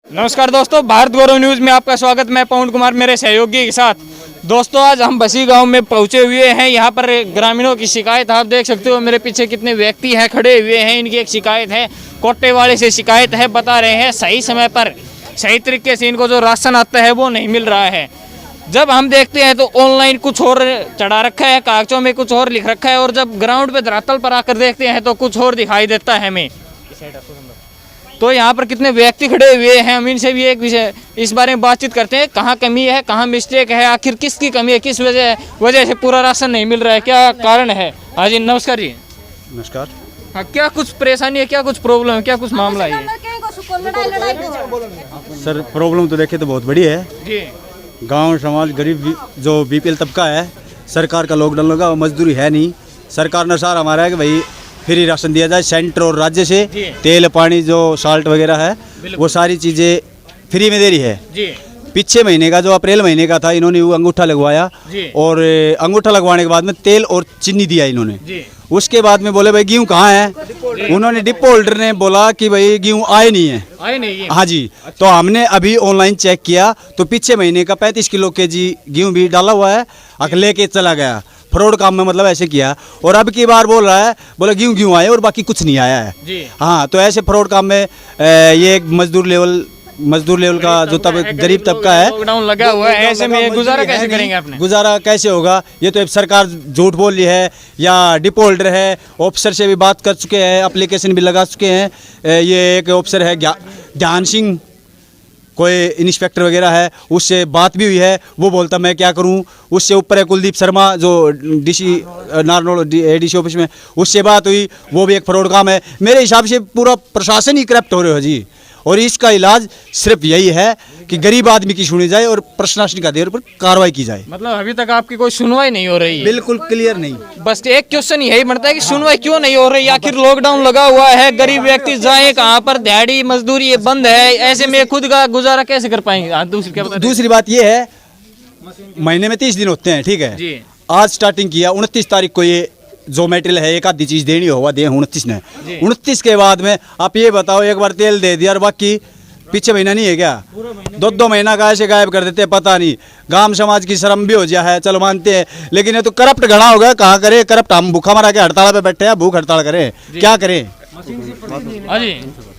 नमस्कार दोस्तों, भारत गौरव न्यूज़ में आपका स्वागत। मैं पवन कुमार मेरे सहयोगी के साथ। दोस्तों, आज हम बसी गांव में पहुंचे हुए हैं। यहां पर ग्रामीणों की शिकायत आप देख सकते हो। मेरे पीछे कितने व्यक्ति हैं खड़े हुए हैं। इनकी एक शिकायत है, कोटे वाले से शिकायत है। बता रहे हैं सही समय पर सही तरीके से इनको जो राशन आता है वो नहीं मिल रहा है। जब हम देखते हैं तो ऑनलाइन कुछ और चढ़ा रखा है, कागजों में कुछ और लिख रखा है, और जब ग्राउंड पे धरातल पर आकर देखते हैं तो कुछ और दिखाई देता है हमें। तो यहाँ पर कितने व्यक्ति खड़े हुए हैं, हम इनसे भी एक विषय इस बारे में बातचीत करते हैं। कहाँ कमी है, कहाँ मिस्टेक है, आखिर किसकी कमी है, किस वजह से पूरा राशन नहीं मिल रहा है, क्या कारण है। हाँ जी, नमस्कार जी। नमस्कार। हाँ, क्या कुछ परेशानी है, क्या कुछ प्रॉब्लम है, क्या कुछ मामला है सर, प्रॉब्लम तो देखे तो बहुत बड़ी है जी। गांव समाज गरीब जो बीपीएल तबका है, सरकार का लॉकडाउन लगा, मजदूरी है नहीं। सरकार ने सारा हमारा है कि भाई फ्री राशन दिया जाए सेंटर और राज्य से। तेल पानी जो साल्ट वगैरह है वो सारी चीज़ें फ्री में दे रही है जी। पिछले महीने का जो अप्रैल महीने का था, इन्होंने वो अंगूठा लगवाया और अंगूठा लगवाने के बाद में तेल और चीनी दिया इन्होंने जी। उसके बाद में बोले भाई गेहूँ कहाँ है, उन्होंने डिपो होल्डर ने बोला कि भाई गेहूँ आए नहीं है। हाँ जी। तो हमने अभी ऑनलाइन चेक किया तो पिछले महीने का 35 किलो केजी गेहूँ भी डाला हुआ है, लेके चला गया। फ्रॉड काम में मतलब ऐसे किया। और अब की बार बोल रहा है, बोला गेहूँ आए और बाकी कुछ नहीं आया है जी। हाँ, तो ऐसे फ्रॉड काम में ये एक मजदूर लेवल का जो गरीब तबका है, लॉकडाउन लगा हुआ है, ऐसे में गुजारा कैसे करेंगे आपने? गुजारा कैसे होगा, ये तो सरकार झूठ बोल रही है या डिपो होल्डर है। ऑफिसर से भी बात कर चुके हैं, एप्लीकेशन भी लगा चुके हैं। ये एक ऑफिसर है ध्यान सिंह, कोई इंस्पेक्टर वगैरह है, उससे बात भी हुई है। वो बोलता मैं क्या करूं। उससे ऊपर है कुलदीप शर्मा जो डीसी नारनौल एडीसी ऑफिस में, उससे बात हुई। वो भी एक फ्रॉड काम है। मेरे हिसाब से पूरा प्रशासन ही करप्ट हो रहे हो जी। और इसका इलाज सिर्फ यही है कि गरीब आदमी की सुनी जाए और प्रशासन का देर पर कार्रवाई की जाए। मतलब अभी तक आपकी कोई सुनवाई नहीं हो रही है? बिल्कुल क्लियर नहीं। बस एक क्वेश्चन यही बनता है कि सुनवाई क्यों नहीं हो रही? आखिर लॉकडाउन लगा हुआ है, गरीब व्यक्ति जाए कहाँ पर, दिहाड़ी मजदूरी ये बंद है, ऐसे में खुद का गुजारा कैसे कर पाएंगे? दूसरी बात ये है, महीने में 30 दिन होते हैं, ठीक है जी। आज स्टार्टिंग किया 29 तारीख को, ये जो मटेरियल है एक आधी चीज देनी होगा, दे 29 ने। 29 के बाद में आप ये बताओ, एक बार तेल दे दिया और बाकी पीछे महीना नहीं है क्या? 2 महीना का ऐसे गायब कर देते हैं, पता नहीं। गांव समाज की शर्म भी हो जाए है, चलो मानते हैं, लेकिन ये तो करप्ट घड़ा हो गया। कहाँ करे करप्ट? हम भूखा मरा के हड़ताल पे बैठे हैं, भूख हड़ताल करें, क्या करें?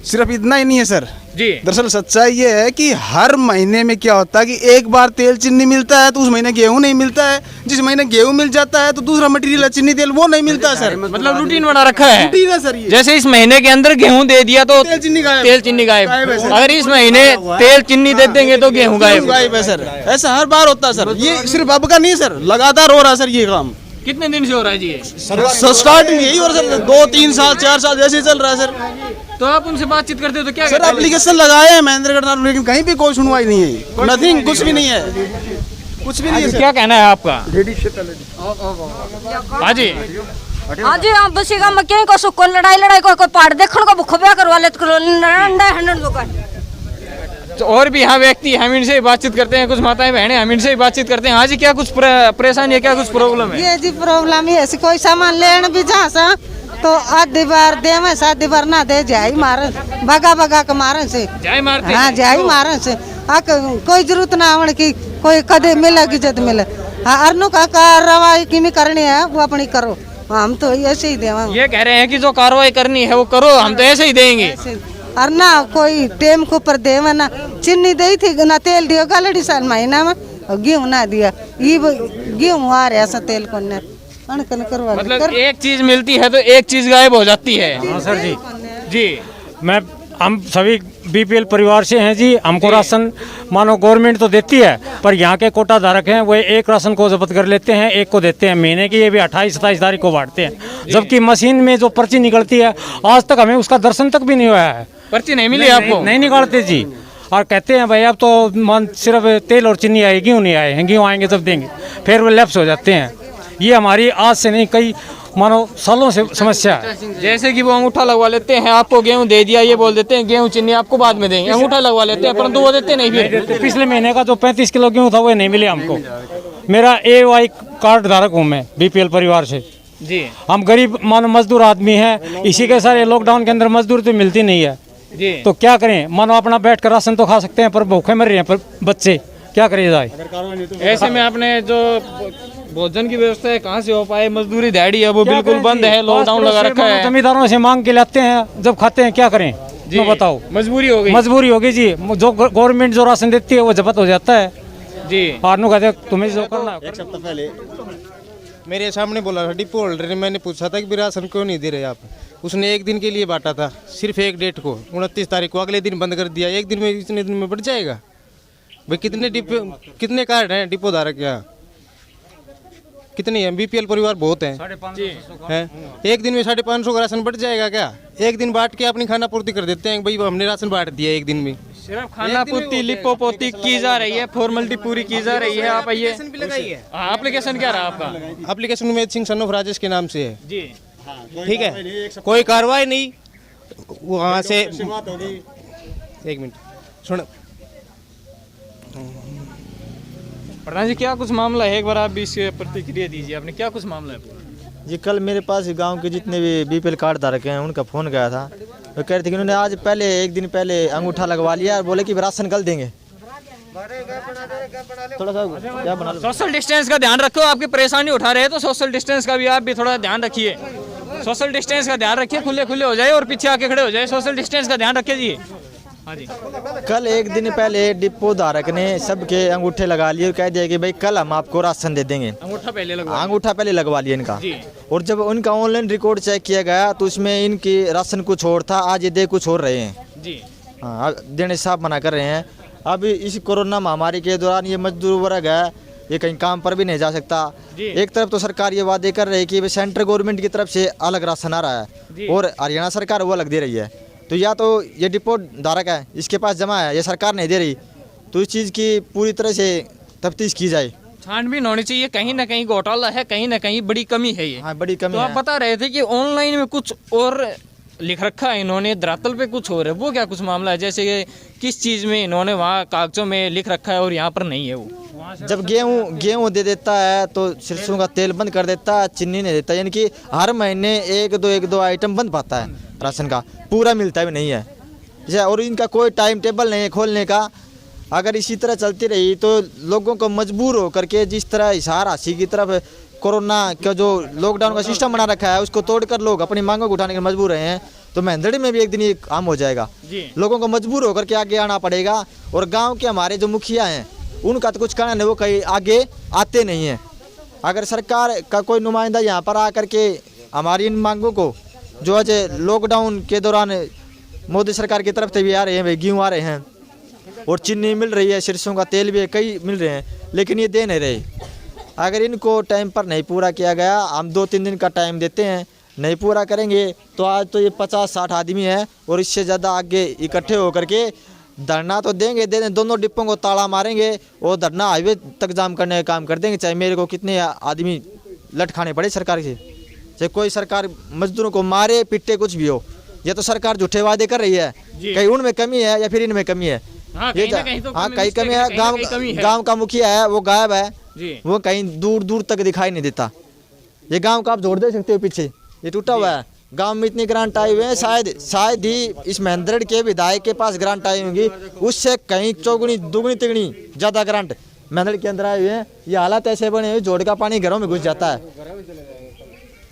सिर्फ इतना ही नहीं है सर जी। दरअसल सच्चाई ये है कि हर महीने में क्या होता है कि एक बार तेल चीनी मिलता है तो उस महीने गेहूं नहीं मिलता है। जिस महीने गेहूं मिल जाता है तो दूसरा मटेरियल चीनी तेल वो नहीं मिलता है सर। मतलब रूटीन बना रखा है। रूटीन है सर ये। जैसे इस महीने के अंदर गेहूं दे दिया तो तेल चीनी गायब। अगर इस महीने तेल चीनी दे देंगे तो गेहूं गायब है सर। ऐसा हर बार होता है सर। ये सिर्फ अब का नहीं सर, लगातार हो रहा है सर ये काम। कितने दिन से हो रहा है जी? स्टार्टिंग यही और सर 2-3 साल 4 साल जैसे चल रहा है सर। तो आप उनसे बातचीत करते हो तो क्या सर? एप्लीकेशन लगाए हैं महेंद्रगढ़, लेकिन कहीं भी कोई सुनवाई नहीं है, नथिंग, कुछ भी नहीं है, कुछ भी नहीं है। क्या कहना है आपका? हाँ जी। हाँ जी, आप बस का मक्के को सुको लड़ाई को पहाड़ देखने को भूख ब्याह करवा लेते तो और भी यहाँ व्यक्ति, हम इनसे ही बातचीत करते हैं। कुछ माताएं बहनें, हम इनसे ही बातचीत करते हैं। हाँ जी, क्या कुछ परेशानी है, क्या कुछ प्रॉब्लम है? ये जी प्रॉब्लम ये है, कोई सामान लेने भी जा सा तो आधी बार दे में आधी बार ना दे, जाई मारे भगा के मारे से जाई मारते। हाँ, जाई मारे से कोई जरूरत ना आवन की कोई कदे मिलेगी जब मिले। हाँ, अरनु का कार्रवाई की करनी है वो अपनी करो, हम तो ऐसे ही देवा। ये कह रहे हैं कि जो कार्रवाई करनी है वो करो, हम तो ऐसे ही देंगे। और ना कोई टेम के ऊपर दे ना चीनी दी थी ना तेल दियो गालड़ी साल महीना में, गेहूँ ना दिया, ये गेहूँ आ रहा सा तेल को मतलब एक चीज मिलती है तो एक चीज गायब हो जाती है। हाँ सर जी। जी, हम सभी बीपीएल परिवार से हैं जी। हमको राशन मानो गवर्नमेंट तो देती है, पर यहाँ के कोटा धारक हैं वो एक राशन को जब्त कर लेते हैं, एक को देते हैं महीने की। ये भी 28-27 तारीख को बांटते हैं, जबकि मशीन में जो पर्ची निकलती है आज तक हमें उसका दर्शन तक भी नहीं हुआ है। पर्ची नहीं मिली आपको? नहीं निकालते जी। और कहते हैं भाई अब तो सिर्फ तेल और चीनी आए, गेहूँ नहीं आए हैं, गेहूँ आएंगे तब देंगे, फिर वो लैप्स हो जाते हैं। ये हमारी आज से नहीं कई मानो सालों से समस्या है। जैसे कि वो अंगूठा लगवा लेते हैं, आपको गेहूं दे दिया, ये बोल देते हैं गेहूं चीनी आपको बाद में देंगे, अंगूठा लगवा लेते हैं, परंतु वो देते नहीं। फिर पिछले महीने का जो 35 किलो गेहूं था वो नहीं मिले हमको। मेरा AY कार्ड धारक हूँ मैं बीपीएल परिवार से जी। हम गरीब मानो मजदूर आदमी हैं, इसी के सारे लॉकडाउन के अंदर मजदूर तो मिलती नहीं है। जी। तो क्या करें, मानो अपना बैठ कर राशन तो खा सकते हैं पर भूखे मर रहे हैं, पर बच्चे क्या करे जाए। ऐसे में आपने जो भोजन की व्यवस्था है कहाँ से हो पाए? मजदूरी दिहाड़ी है वो बिल्कुल बंद है, लॉकडाउन लगा रखा है। जमींदारों से मांग के लाते हैं, जब खाते हैं क्या करें जी, तो बताओ। मजबूरी हो गई। मजबूरी होगी जी, जो गवर्नमेंट जो राशन देती है वो जब्त हो जाता है जी। और कहते तुम्हें जो करना है। एक सप्ताह पहले मेरे सामने बोला था डिपो होल्डर ने, मैंने पूछा था कि भी राशन क्यों नहीं दे रहे आप। उसने एक दिन के लिए बांटा था, सिर्फ एक डेट को, 29 तारीख को, अगले दिन बंद कर दिया। एक दिन में, इतने दिन में बढ़ जाएगा भाई? कितने कार्ड हैं डिपो धारक यहाँ? कितने हैं? बीपीएल परिवार बहुत हैं। एक दिन में 550 का राशन बढ़ जाएगा क्या? एक दिन बांट के अपनी खाना पूर्ति कर देते हैं भाई, हमने राशन बांट दिया एक दिन में। सिर्फ खाना पूर्ति लिपोपोती की जा रही है, फॉर्मेलिटी पूरी की जा रही है। आप आइए। एप्लीकेशन क्या रहा आपका? Application Umed Singh son of Rajesh के नाम से है जी। ठीक है, कोई कार्रवाई नहीं वहाँ से। एक मिनट सुन, प्रधान जी क्या कुछ मामला है? एक बार आप भी इसकी प्रतिक्रिया दीजिए, आपने क्या कुछ मामला है? जी कल मेरे पास गांव के जितने भी बीपीएल कार्ड धारक हैं उनका फ़ोन गया था। वो कह रहे थे कि उन्होंने आज पहले एक दिन पहले अंगूठा लगवा लिया और बोले कि राशन कल देंगे। थोड़ा सा क्या बना लो। सोशल डिस्टेंस का ध्यान रखो, आपकी परेशानी उठा रहे हैं तो सोशल डिस्टेंस का भी आप भी थोड़ा ध्यान रखिए। सोशल डिस्टेंस का ध्यान रखिए, खुले खुले हो जाए और पीछे आके खड़े हो जाए। सोशल डिस्टेंस का ध्यान रखिए जी। हाँ जी। कल एक दिन पहले डिपो धारक ने सबके अंगूठे लगा लिए और कह दिया कि भाई कल हम आपको राशन दे देंगे। अंगूठा पहले लगवा लिया इनका जी। और जब उनका ऑनलाइन रिकॉर्ड चेक किया गया तो उसमें इनकी राशन कुछ और था, आज ये दे कुछ और रहे हैं जी। हाँ, देने साहब मना कर रहे हैं। अब इस कोरोना महामारी के दौरान ये मजदूर वर्ग है, ये कहीं काम पर भी नहीं जा सकता। एक तरफ तो सरकार ये वादे कर रही है कि सेंट्रल गवर्नमेंट की तरफ से अलग राशन आ रहा है और हरियाणा सरकार वो अलग दे रही है। तो या तो ये डिपो धारक है, इसके पास जमा है, ये सरकार नहीं दे रही, तो इस चीज़ की पूरी तरह से तफ्तीश की जाए। छानबीन होनी चाहिए, कहीं ना कहीं घोटाला है, कहीं ना कहीं बड़ी कमी है ये। हाँ बड़ी कमी तो है। आप बता रहे थे कि ऑनलाइन में कुछ और लिख रखा है इन्होंने, धरातल पे कुछ और है, वो क्या कुछ मामला है? जैसे कि किस चीज़ में इन्होंने वहाँ कागजों में लिख रखा है और यहाँ पर नहीं है वो? जब गेहूँ दे देता है तो सरसों का तेल बंद कर देता है, चीनी नहीं देता, यानी कि हर महीने एक दो आइटम बंद पाता है राशन का, पूरा मिलता भी नहीं है जैसे। और इनका कोई टाइम टेबल नहीं है खोलने का। अगर इसी तरह चलती रही तो लोगों को मजबूर हो करके जिस तरह हिसार हासी की तरफ कोरोना का जो लॉकडाउन का सिस्टम बना रखा है उसको तोड़कर लोग अपनी मांगों को उठाने के मजबूर रहे हैं, तो मेहंदड़ी में भी एक दिन ये काम हो जाएगा। लोगों को मजबूर होकर के आगे आना पड़ेगा। और गाँव के हमारे जो मुखिया हैं उनका तो कुछ कहना नहीं, वो कहीं आगे आते नहीं हैं। अगर सरकार का कोई नुमाइंदा यहाँ पर आकर के हमारी इन मांगों को, जो आज लॉकडाउन के दौरान मोदी सरकार की तरफ से भी आ रहे हैं, भाई गेहूँ आ रहे हैं और चीनी मिल रही है, सरसों का तेल भी कई मिल रहे हैं, लेकिन ये दे नहीं रहे। अगर इनको टाइम पर नहीं पूरा किया गया, हम 2-3 दिन का टाइम देते हैं, नहीं पूरा करेंगे तो आज तो ये 50-60 आदमी हैं और इससे ज़्यादा आगे इकट्ठे होकर के धरना तो देंगे, दोनों डिपों को ताला मारेंगे और धरना हाईवे तक जाम करने का काम कर देंगे, चाहे मेरे को कितने आदमी लट खाने पड़े सरकार से। चाहे कोई सरकार मजदूरों को मारे पीटे कुछ भी हो, ये तो सरकार झूठे वादे कर रही है, कहीं उनमें कमी है या फिर इनमें कमी है। हाँ, ये कहीं कमी है। गांव का मुखिया है वो गायब है, वो कहीं दूर दूर तक दिखाई नहीं देता। ये गांव का आप जोड़ दे सकते हो, पीछे ये टूटा हुआ है। गांव में इतनी ग्रांट आई हुई है, शायद ही इस महेंद्रगढ़ के विधायक के पास ग्रांट आई होंगी, उससे कहीं चौगुनी दुगनी तिगनी ज़्यादा ग्रांट महेंद्रगढ़ के अंदर आए हुए हैं। ये हालात ऐसे बने हुए, जोड़ का पानी घरों में घुस जाता है।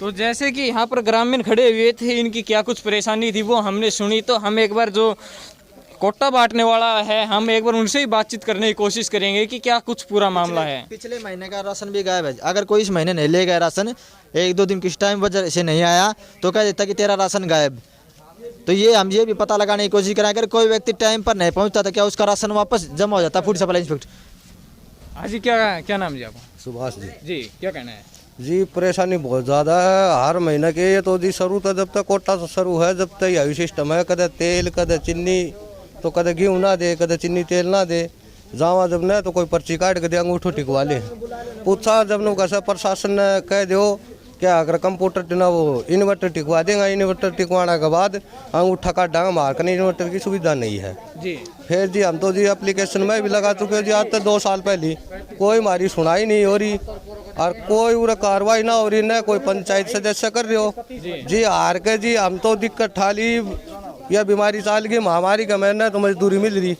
तो जैसे कि यहाँ पर ग्रामीण खड़े हुए थे, इनकी क्या कुछ परेशानी थी वो हमने सुनी, तो हम एक बार जो कोटा बांटने वाला है, हम एक बार उनसे ही बातचीत करने की कोशिश करेंगे कि क्या कुछ पूरा मामला है। पिछले महीने का राशन भी गायब है। अगर कोई इस महीने नहीं ले गया राशन, 1-2 दिन किस टाइम वजह से नहीं आया तो कह देता कि तेरा राशन गायब। तो ये हम ये भी पता लगाने की कोशिश करें, अगर कोई व्यक्ति टाइम पर नहीं पहुंचता तो क्या उसका राशन वापस जमा हो जाता। Food supply inspector. हाँ जी, क्या नाम जी आपका? सुभाष जी। जी, क्या कहना है? जी परेशानी बहुत ज़्यादा है हर महीने के। ये तो जी शुरू तो जब तक कोटा से शुरू है, जब तक यही सिस्टम है, कदे तेल कदे चीनी, तो कदे गेहूँ ना दे, कदे चीनी तेल ना दे। जावा जब न तो कोई पर्ची काट के दे, अंगूठो टिकवा ले। पूछा जब न कैसे प्रशासन ने कह दो क्या अगर कंप्यूटर ना वो इन्वर्टर टिकवा देगा, इन्वर्टर टिकवाने के बाद अंगूठा का डांग मार कर, इन्वर्टर की सुविधा नहीं है जी। फिर जी हम तो जी एप्लीकेशन में भी लगा चुके जी, आज तक 2 साल पहले कोई हमारी सुनाई नहीं हो रही और कोई उरा कार्रवाई ना हो रही, न कोई पंचायत सदस्य कर रहे हो जी। हार के जी हम तो दिक्कत ठाली या बीमारी चाल गई महामारी का महीना तो मजदूरी मिल रही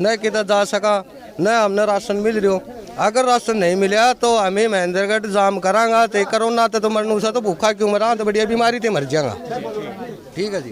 न किधर जा सका न हमने राशन मिल रही हो। अगर राशन नहीं मिला तो हमें महेंद्रगढ़ जाम करांगा तो कोरोना तो मरने से तो भूखा क्यों मरा तो बढ़िया बीमारी ते मर जाएगा। ठीक है जी।